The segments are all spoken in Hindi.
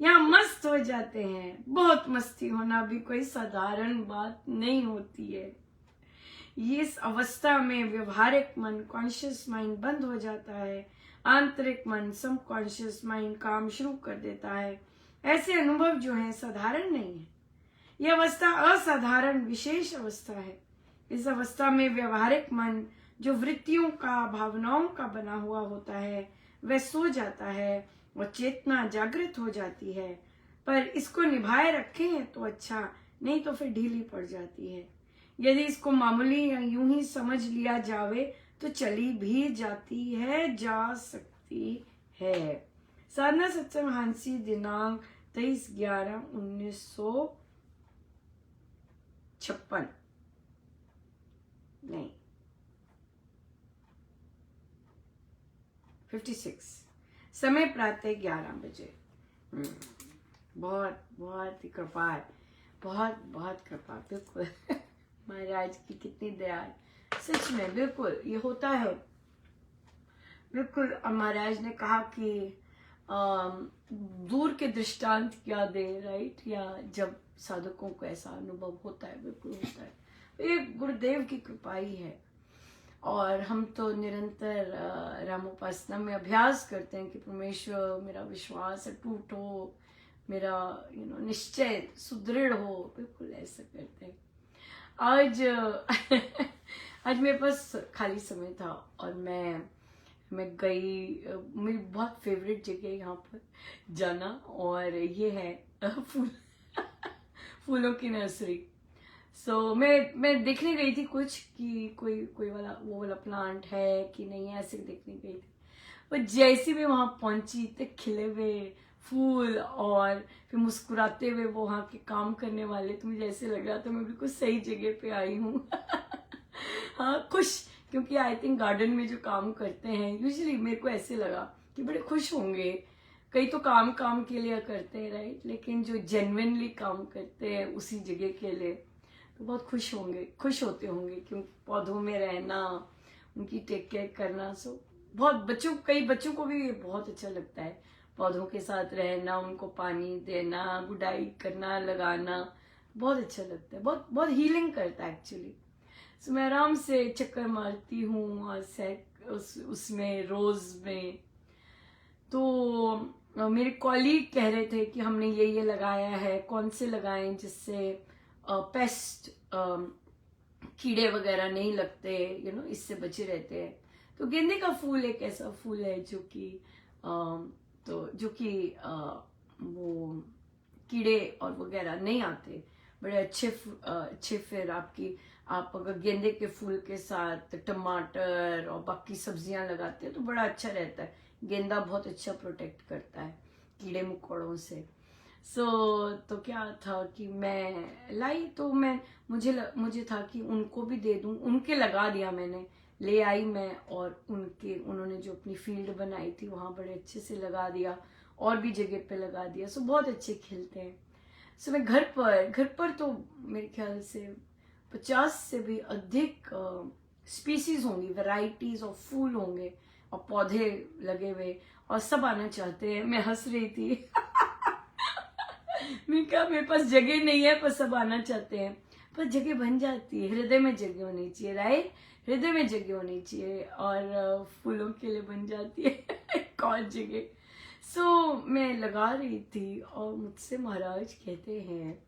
यहाँ मस्त हो जाते हैं। बहुत मस्ती होना भी कोई साधारण बात नहीं होती है। ये इस अवस्था में व्यवहारिक मन, कॉन्शियस माइंड बंद हो जाता है, आंतरिक मन, सबकॉन्शियस माइंड काम शुरू कर देता है। ऐसे अनुभव जो हैं साधारण नहीं है। यह अवस्था असाधारण विशेष अवस्था है। इस अवस्था में व्यवहारिक मन जो वृत्तियों का, भावनाओं का बना हुआ होता है, वह सो जाता है और चेतना जागृत हो जाती है। पर इसको निभाए रखें तो अच्छा, नहीं तो फिर ढीली पड़ जाती है। यदि इसको मामूली या यूं ही समझ लिया जावे तो चली भी जाती है, जा सकती है। साधना सत्संग हांसी दिनांक 23/11/1956 नहीं 56, समय प्रातः 11 बजे। बहुत बहुत ही कृपा है, बहुत बहुत कृपा। बिल्कुल महाराज की कितनी दया है, सच में। बिल्कुल ये होता है, बिल्कुल। और महाराज ने कहा कि दूर के दृष्टांत क्या दे, राइट? या जब साधकों को ऐसा अनुभव होता है, बिल्कुल होता है। ये गुरुदेव की कृपा ही है। और हम तो निरंतर रामोपासना में अभ्यास करते हैं कि परमेश्वर मेरा विश्वास अटूट हो, मेरा निश्चय सुदृढ़ हो। बिल्कुल ऐसा करते हैं। आज आज मेरे पास खाली समय था और मैं गई, मेरी बहुत फेवरेट जगह है यहाँ पर जाना, और ये है फूलों की नर्सरी। सो मैं देखने गई थी कुछ कि कोई वाला वो वाला प्लांट है कि नहीं, ऐसे देखने गई थी। और जैसे भी वहां पहुंची इतने खिले हुए फूल और फिर मुस्कुराते हुए वो वहां के काम करने वाले, तो मुझे ऐसे लग रहा था मैं बिल्कुल सही जगह पे आई हूँ। हाँ, खुश, क्योंकि आई थिंक गार्डन में जो काम करते हैं यूजुअली मेरे को ऐसे लगा कि बड़े खुश होंगे। कई तो काम के लिए करते हैं, राइट? लेकिन जो जेन्युइनली काम करते हैं उसी जगह के लिए, तो बहुत खुश होते होंगे, क्योंकि पौधों में रहना, उनकी टेक केयर करना। सो बहुत कई बच्चों को भी ये बहुत अच्छा लगता है, पौधों के साथ रहना, उनको पानी देना, गुडाई करना, लगाना, बहुत अच्छा लगता है। बहुत बहुत हीलिंग करता है एक्चुअली। सो मैं आराम से चक्कर मारती हूँ और उसमें रोज में। तो मेरे कॉलीग कह रहे थे कि हमने ये लगाया है, कौन से लगाएं जिससे पेस्ट कीड़े वगैरह नहीं लगते, इससे बचे रहते हैं। तो गेंदे का फूल एक ऐसा फूल है जो कि वो कीड़े और वगैरह नहीं आते, बड़े अच्छे। फिर आप अगर गेंदे के फूल के साथ टमाटर और बाकी सब्जियां लगाते हैं तो बड़ा अच्छा रहता है। गेंदा बहुत अच्छा प्रोटेक्ट करता है कीड़े मकोड़ों से। तो क्या था कि मैं लाई, तो मुझे था कि उनको भी दे दूं। उनके लगा दिया, मैंने ले आई मैं, और उन्होंने जो अपनी फील्ड बनाई थी वहां बड़े अच्छे से लगा दिया, और भी जगह पे लगा दिया। सो बहुत अच्छे खिलते हैं। सो मैं घर पर तो मेरे ख्याल से 50 से भी अधिक स्पीसीज होंगी, वैरायटीज ऑफ फूल होंगे और पौधे लगे हुए, और सब आना चाहते हैं। मैं हंस रही थी मैं कहा मेरे पास जगह नहीं है, पर सब आना चाहते हैं। पर जगह बन जाती है, हृदय में जगह होनी चाहिए, राइट? हृदय में जगह होनी चाहिए, और फूलों के लिए बन जाती है कौन जगह। सो मैं लगा रही थी और मुझसे महाराज कहते हैं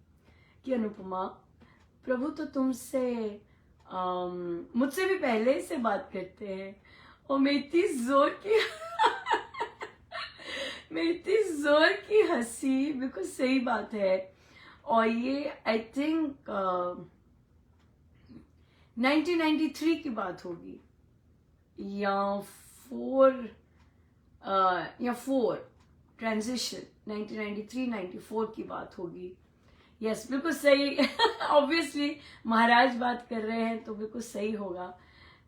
कि अनुपमा, प्रभु तो तुमसे मुझसे भी पहले से बात करते हैं। और मैं इतनी जोर की हंसी, बिल्कुल सही बात है। और ये आई थिंक 1993 की बात होगी, या 4 ट्रांजिशन 1993-94 की बात होगी। यस, बिल्कुल सही। ऑब्वियसली महाराज बात कर रहे हैं तो बिल्कुल सही होगा।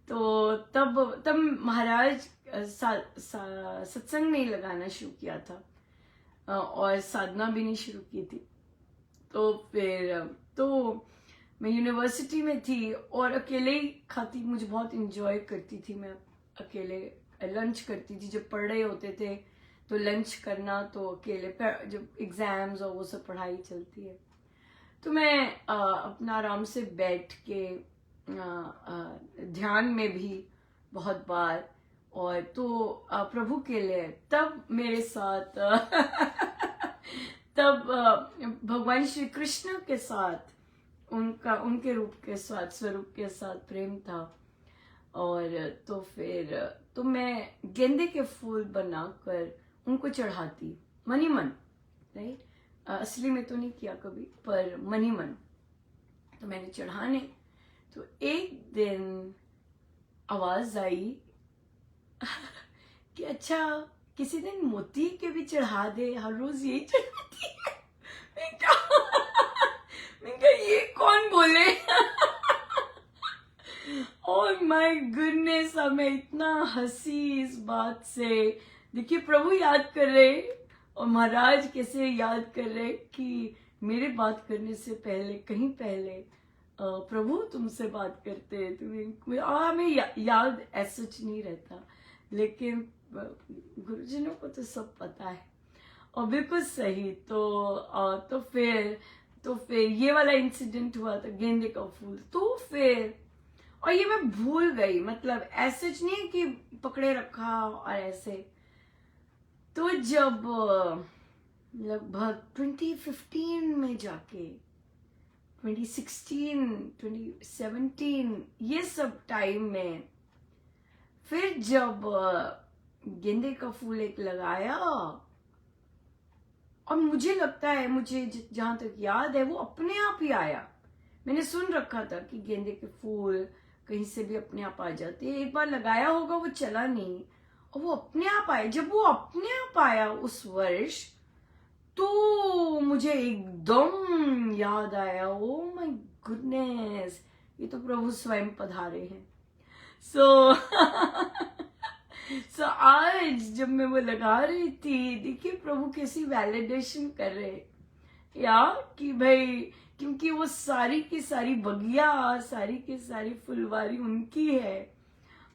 तो तब महाराज सत्संग नहीं लगाना शुरू किया था, और साधना भी नहीं शुरू की थी। तो फिर मैं यूनिवर्सिटी में थी और अकेले ही खाती, मुझे बहुत इंजॉय करती थी। मैं अकेले लंच करती थी, जब पढ़ रहे होते थे तो लंच करना तो अकेले, जब एग्जाम्स और वो सब पढ़ाई चलती है तो मैं अपना आराम से बैठ के ध्यान में भी बहुत बार, और तो प्रभु के लिए तब मेरे साथ तब भगवान श्री कृष्ण के साथ उनके रूप के साथ, स्वरूप के साथ प्रेम था। और तो फिर तो मैं गेंदे के फूल बनाकर उनको चढ़ाती मन ही मन, राइट, असली में तो नहीं किया कभी, पर मन ही मन। तो मैंने चढ़ाने, तो एक दिन आवाज आई कि अच्छा किसी दिन मोती के भी चढ़ा दे, हर रोज यही चढ़ाती है। मैं कहा ये कौन बोले? ओह माय गुडनेस, हमें इतना हंसी इस बात से। देखिए प्रभु याद कर रहे, और महाराज कैसे याद कर रहे कि मेरे बात करने से पहले, कहीं पहले प्रभु तुमसे बात करते। तुम्हें हमें याद ऐसा नहीं रहता, लेकिन गुरुजनों को तो सब पता है। और बिल्कुल सही। तो फिर ये वाला इंसिडेंट हुआ था, गेंदे का फूल। तो फिर और ये मैं भूल गई, मतलब ऐसे नहीं कि पकड़े रखा और ऐसे। तो जब लगभग 2015 में जाके 2016, 2017 ये सब टाइम में फिर जब गेंदे का फूल एक लगाया, और मुझे लगता है, मुझे जहां तक याद है वो अपने आप ही आया। मैंने सुन रखा था कि गेंदे के फूल कहीं से भी अपने आप आ जाते हैं, एक बार लगाया होगा वो चला नहीं, और वो अपने आप आया। जब वो अपने आप आया उस वर्ष, तो मुझे एकदम याद आया, ओ माय गुडनेस, ये तो प्रभु स्वयं पधारे हैं। सो आज जब मैं वो लगा रही थी, देखिए प्रभु कैसी वैलिडेशन कर रहे, या कि भाई, क्योंकि वो सारी की सारी बगिया, सारी की सारी फुलवारी उनकी है,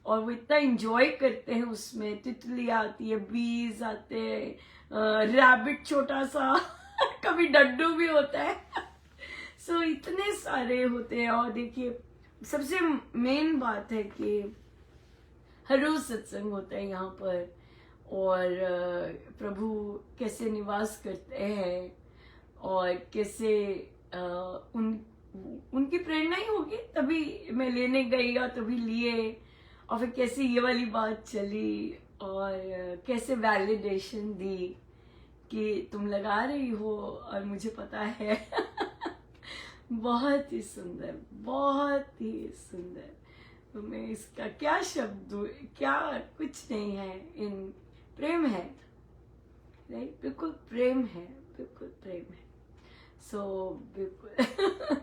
और वो इतना एंजॉय करते हैं उसमें। तितली आती है, बीज आते हैं, रैबिट छोटा सा कभी डड्डू भी होता है। सो इतने सारे होते हैं। और देखिए सबसे मेन बात है कि हर रोज सत्संग होता है यहाँ पर, और प्रभु कैसे निवास करते हैं, और कैसे उनकी प्रेरणा ही होगी, तभी मैं लेने गई और तभी लिए, और फिर कैसे ये वाली बात चली, और कैसे वैलिडेशन दी कि तुम लगा रही हो और मुझे पता है। बहुत ही सुंदर, बहुत ही सुंदर। तो मैं इसका क्या शब्द दूं, क्या, कुछ नहीं है, इन प्रेम है, राइट, बिल्कुल प्रेम है, बिल्कुल प्रेम है। सो बिल्कुल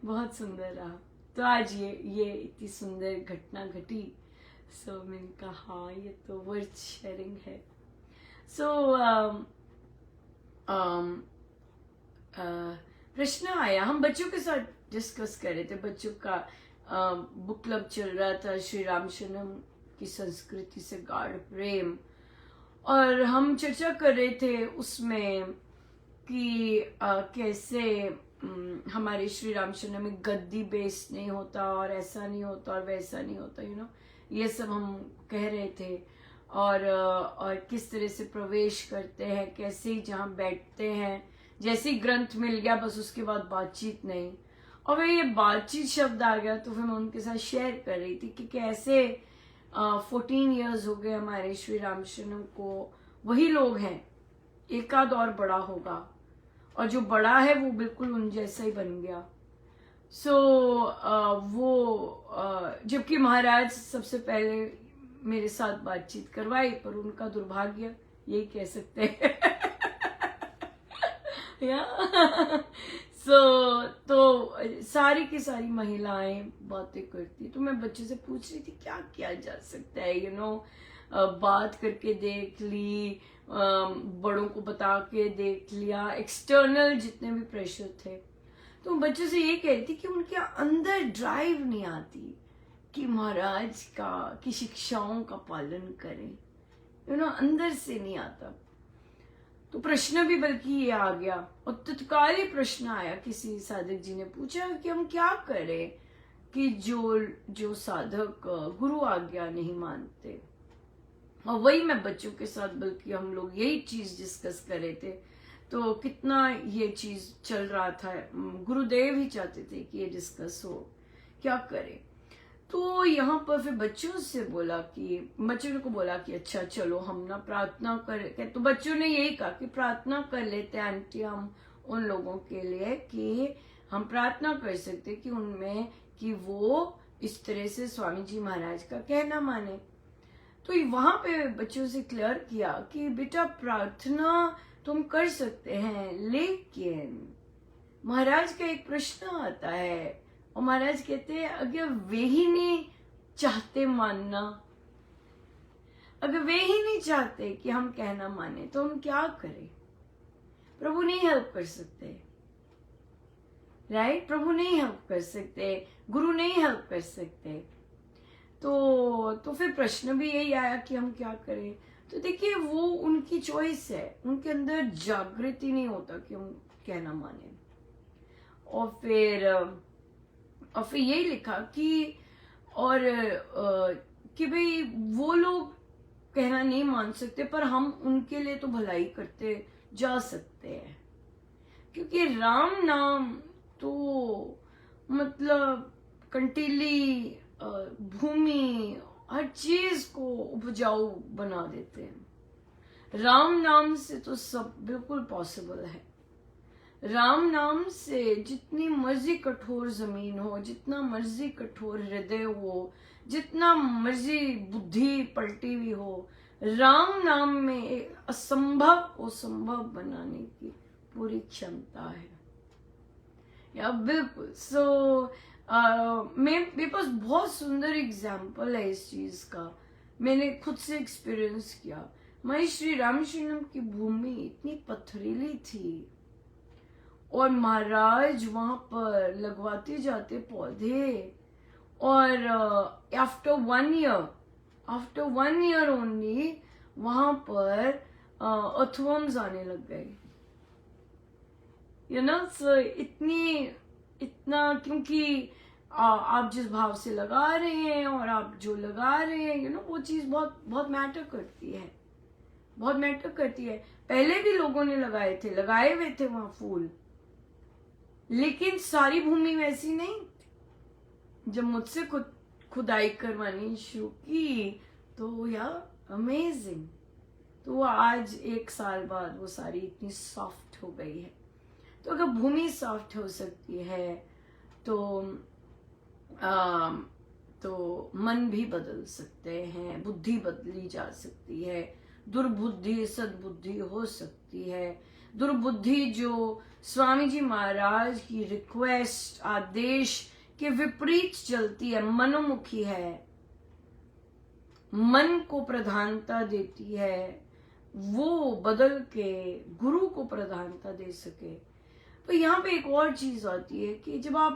बहुत सुंदर रहा। तो आज ये इतनी सुंदर घटना घटी। सो मैंने कहा हाँ, ये तो वर्थ शेयरिंग है। सो प्रश्न आया, हम बच्चों के साथ डिस्कस कर रहे थे, बच्चों का बुक क्लब चल रहा था, श्री रामशरणम की संस्कृति से गाढ़ प्रेम, और हम चर्चा कर रहे थे उसमें कि कैसे हमारे श्री रामशरणम में गद्दी बेस नहीं होता, और ऐसा नहीं होता, और वैसा नहीं होता, ये सब हम कह रहे थे। और किस तरह से प्रवेश करते हैं, कैसे ही जहाँ बैठते हैं, जैसे ही ग्रंथ मिल गया बस उसके बाद बातचीत नहीं। और वह ये बातचीत शब्द आ गया, तो फिर मैं उनके साथ शेयर कर रही थी कि कैसे 14 इयर्स हो गए हमारे श्री रामशरणम को, वही लोग हैं, एक आध और बड़ा होगा, और जो बड़ा है वो बिल्कुल उन जैसा ही बन गया। जबकि महाराज सबसे पहले मेरे साथ बातचीत करवाई, पर उनका दुर्भाग्य, यही कह सकते हैं। तो सारी की सारी महिलाएं बातें करती, तो मैं बच्चे से पूछ रही थी क्या किया जा सकता है, बात करके देख ली, बड़ों को बता के देख लिया, एक्सटर्नल जितने भी प्रेशर थे। तो बच्चों से ये कह रही थी कि उनके अंदर ड्राइव नहीं आती कि महाराज की शिक्षाओं का पालन करें, अंदर से नहीं आता। तो प्रश्न भी बल्कि ये आ गया, और तत्काल ही प्रश्न आया, किसी साधक जी ने पूछा कि हम क्या करें कि जो साधक गुरु आज्ञा नहीं मानते। और वही मैं बच्चों के साथ, बल्कि हम लोग यही चीज डिस्कस कर रहे थे, तो कितना ये चीज चल रहा था। गुरुदेव ही चाहते थे कि ये डिस्कस हो, क्या करें। तो यहाँ पर फिर बच्चों को बोला कि अच्छा चलो हम ना प्रार्थना करें। तो बच्चों ने यही कहा कि प्रार्थना कर लेते हैं आंटी हम उन लोगों के लिए, कि हम प्रार्थना कर सकते कि उनमें कि वो इस तरह से स्वामी जी महाराज का कहना माने। तो वहां पे बच्चों से क्लियर किया कि बेटा प्रार्थना तुम कर सकते हैं, लेकिन महाराज का एक प्रश्न आता है, और महाराज कहते हैं अगर वे ही नहीं चाहते मानना, अगर वे ही नहीं चाहते कि हम कहना माने, तो हम क्या करें। प्रभु नहीं हेल्प कर सकते, राइट? प्रभु नहीं हेल्प कर सकते, गुरु नहीं हेल्प कर सकते। तो फिर प्रश्न भी यही आया कि हम क्या करें। तो देखिए वो उनकी चॉइस है, उनके अंदर जागृति नहीं होता कि हम कहना माने। और फिर यही लिखा कि कि भाई वो लोग कहना नहीं मान सकते, पर हम उनके लिए तो भलाई करते जा सकते हैं, क्योंकि राम नाम तो मतलब कंटीली भूमि हर चीज को उपजाऊ बना देते हैं। राम नाम से तो सब बिल्कुल पॉसिबल है। राम नाम से जितनी मर्जी कठोर जमीन हो, जितना मर्जी कठोर हृदय हो, जितना मर्जी बुद्धि पलटी हुई हो, राम नाम में असंभव को संभव बनाने की पूरी क्षमता है। या बिल्कुल। मेरे पास बहुत सुंदर एग्जाम्पल है इस चीज का, मैंने खुद से एक्सपीरियंस किया। मैं श्री रामशरणम की भूमि इतनी पथरीली थी, और महाराज वहां पर लगवाते जाते पौधे, और आफ्टर वन ईयर ओनली वहां पर अर्थवर्म्स आने लग गए। इतना क्योंकि आप जिस भाव से लगा रहे हैं और आप जो लगा रहे हैं, वो चीज बहुत बहुत मैटर करती है, बहुत मैटर करती है। पहले भी लोगों ने लगाए हुए थे वहां फूल, लेकिन सारी भूमि वैसी नहीं। जब मुझसे खुदाई करवानी शुरू की तो यार अमेजिंग, तो आज 1 साल बाद वो सारी इतनी सॉफ्ट हो गई है। तो अगर भूमि सॉफ्ट हो सकती है तो मन भी बदल सकते हैं, बुद्धि बदली जा सकती है, दुर्बुद्धि सद्बुद्धि हो सकती है। दुर्बुद्धि जो स्वामी जी महाराज की रिक्वेस्ट आदेश के विपरीत चलती है, मनोमुखी है, मन को प्रधानता देती है, वो बदल के गुरु को प्रधानता दे सके। तो यहाँ पे एक और चीज आती है कि जब आप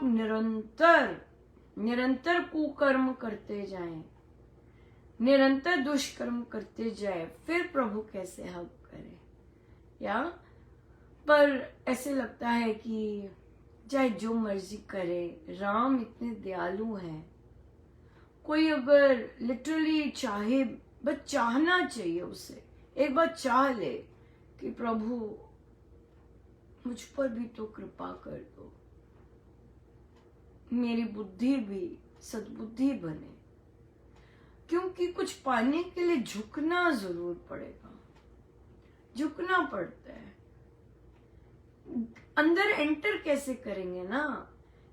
निरंतर कुकर्म करते जाएं, निरंतर दुष्कर्म करते जाए, फिर प्रभु कैसे हेल्प करे। या पर ऐसे लगता है कि चाहे जो मर्जी करे, राम इतने दयालु हैं। कोई अगर लिटरली चाहे, बस चाहना चाहिए उसे, एक बार चाह ले कि प्रभु मुझ पर भी तो कृपा कर दो, मेरी बुद्धि भी सद्बुद्धि बने, क्योंकि कुछ पाने के लिए झुकना जरूर पड़ेगा, झुकना पड़ता है। अंदर एंटर कैसे करेंगे ना,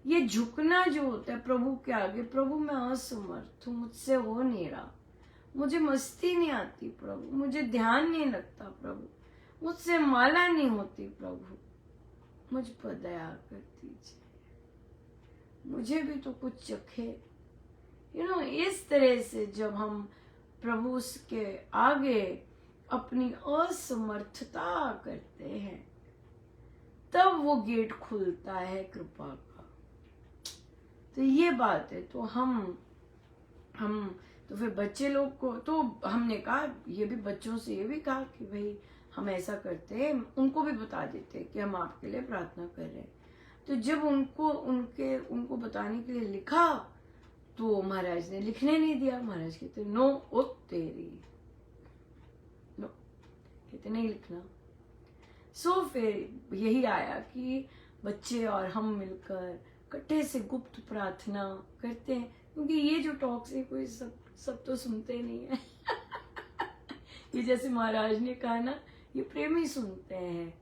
ये झुकना जो होता है प्रभु के आगे, प्रभु मैं असमर्थ हूं, मुझसे हो नहीं रहा, मुझे मस्ती नहीं आती प्रभु, मुझे ध्यान नहीं लगता प्रभु, मुझसे माला नहीं होती प्रभु, मुझ पर दया कर दीजिए, मुझे भी तो कुछ चखे। इस तरह से जब हम प्रभु के आगे अपनी असमर्थता करते हैं, तब वो गेट खुलता है कृपा का। तो ये बात है। तो हम तो फिर बच्चे लोग को तो हमने कहा, ये भी बच्चों से ये भी कहा कि भाई हम ऐसा करते हैं, उनको भी बता देते हैं कि हम आपके लिए प्रार्थना कर रहे हैं। तो जब उनको बताने के लिए लिखा तो महाराज ने लिखने नहीं दिया। महाराज कहते नो, ओ तेरी नो, कहते नहीं लिखना। सो फिर यही आया कि बच्चे और हम मिलकर इकट्ठे से गुप्त प्रार्थना करते हैं, क्योंकि ये जो टॉक्स है कोई सब तो सुनते नहीं है। ये जैसे महाराज ने कहा ना, ये प्रेमी सुनते हैं,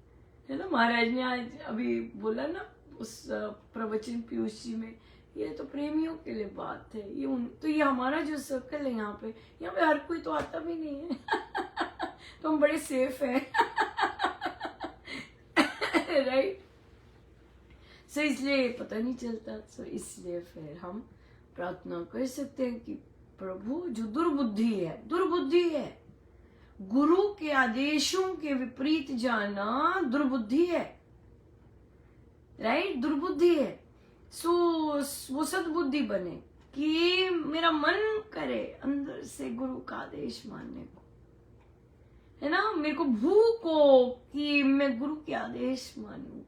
है ना। महाराज ने आज अभी बोला ना उस प्रवचन पीयूष जी में, ये तो प्रेमियों के लिए बात है। ये हमारा जो सर्कल है यहाँ पे हर कोई तो आता भी नहीं है। तो हम बड़े सेफ हैं। राइट। सो इसलिए पता नहीं चलता। सो इसलिए फिर हम प्रार्थना कर सकते हैं कि प्रभु, जो दुर्बुद्धि है, गुरु के आदेशों के विपरीत जाना दुर्बुद्धि है, राइट, दुर्बुद्धि है। सो वो सद्बुद्धि बने कि मेरा मन करे अंदर से गुरु का आदेश मानने को, है ना। मेरे को भूख हो कि मैं गुरु के आदेश मानूं,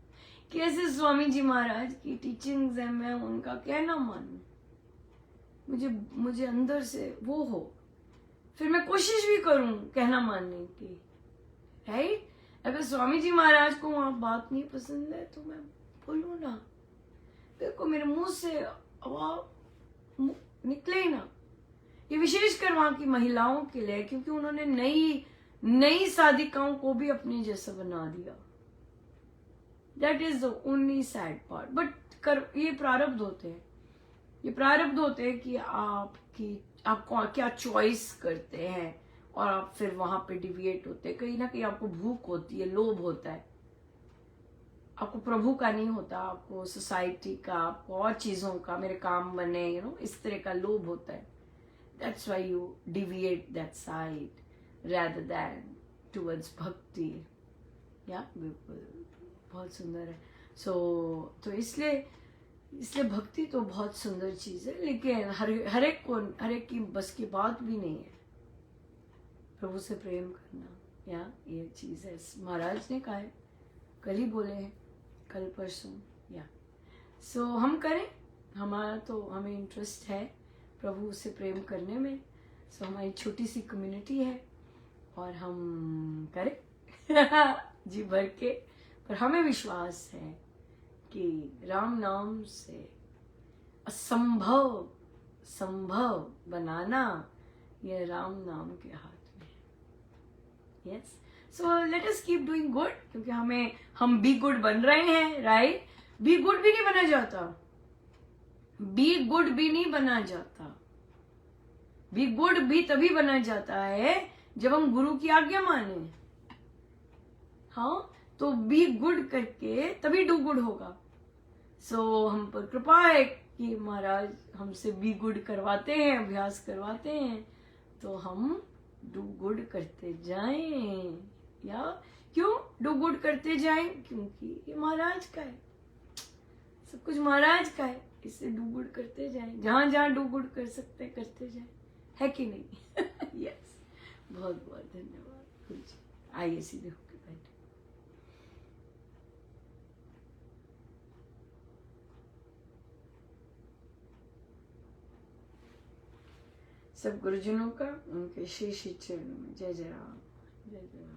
कैसे स्वामी जी महाराज की टीचिंग्स है, मैं उनका कहना मानूं, मुझे अंदर से वो हो, फिर मैं कोशिश भी करूं कहना मानने की, राइट। अगर स्वामी जी महाराज को वहां बात नहीं पसंद है तो मैं बोलूं ना, देखो मेरे मुंह से आवाज निकले ना। ये विशेषकर वहां की महिलाओं के लिए, क्योंकि उन्होंने नई साधिकाओं को भी अपने जैसा बना दिया। That is the only sad part. But ये प्रारब्ध होते हैं, ये प्रारब्ध होते हैं कि आप क्या चॉइस करते हैं, और आप फिर वहां पे डिविएट होते हैं। कहीं ना कहीं आपको भूख होती है, लोभ होता है, आपको प्रभु का नहीं होता, आपको सोसाइटी का, आपको और चीजों का, मेरे काम बने, इस तरह का लोभ होता है। That's why you deviate that side rather than towards भक्ति। या बिल्कुल बहुत सुंदर है। तो इसलिए भक्ति तो बहुत सुंदर चीज है, लेकिन हर एक की बस की बात भी नहीं है प्रभु से प्रेम करना। या ये चीज है, महाराज ने कहा है, कल ही बोले हैं, कल परसों। या सो हम करें, हमें इंटरेस्ट है प्रभु से प्रेम करने में। सो हमारी छोटी सी कम्युनिटी है और हम करें जी भर के। पर हमें विश्वास है कि राम नाम से असंभव संभव बनाना यह राम नाम के हाथ में है। Yes, so let us keep doing good, क्योंकि हम बी गुड बन रहे हैं, राइट। बी गुड भी नहीं बना जाता, बी गुड भी नहीं बना जाता। बी गुड भी तभी बना जाता है जब हम गुरु की आज्ञा माने। हाँ, तो बी गुड करके तभी डू गुड होगा। सो हम पर कृपा है कि महाराज हमसे बी गुड करवाते हैं, अभ्यास करवाते हैं, तो हम डू गुड करते जाएं। या क्यों डू गुड करते जाएं? क्योंकि ये महाराज का है, सब कुछ महाराज का है, इससे डू गुड करते जाएं, जहां जहां डू गुड कर सकते हैं करते जाएं, है कि नहीं? यस, बहुत बहुत धन्यवाद गुरु जी। आइए सीधे होके बैठे। सब गुरुजनों का उनके शीश चरणों में जय जय राम, जय जय राम।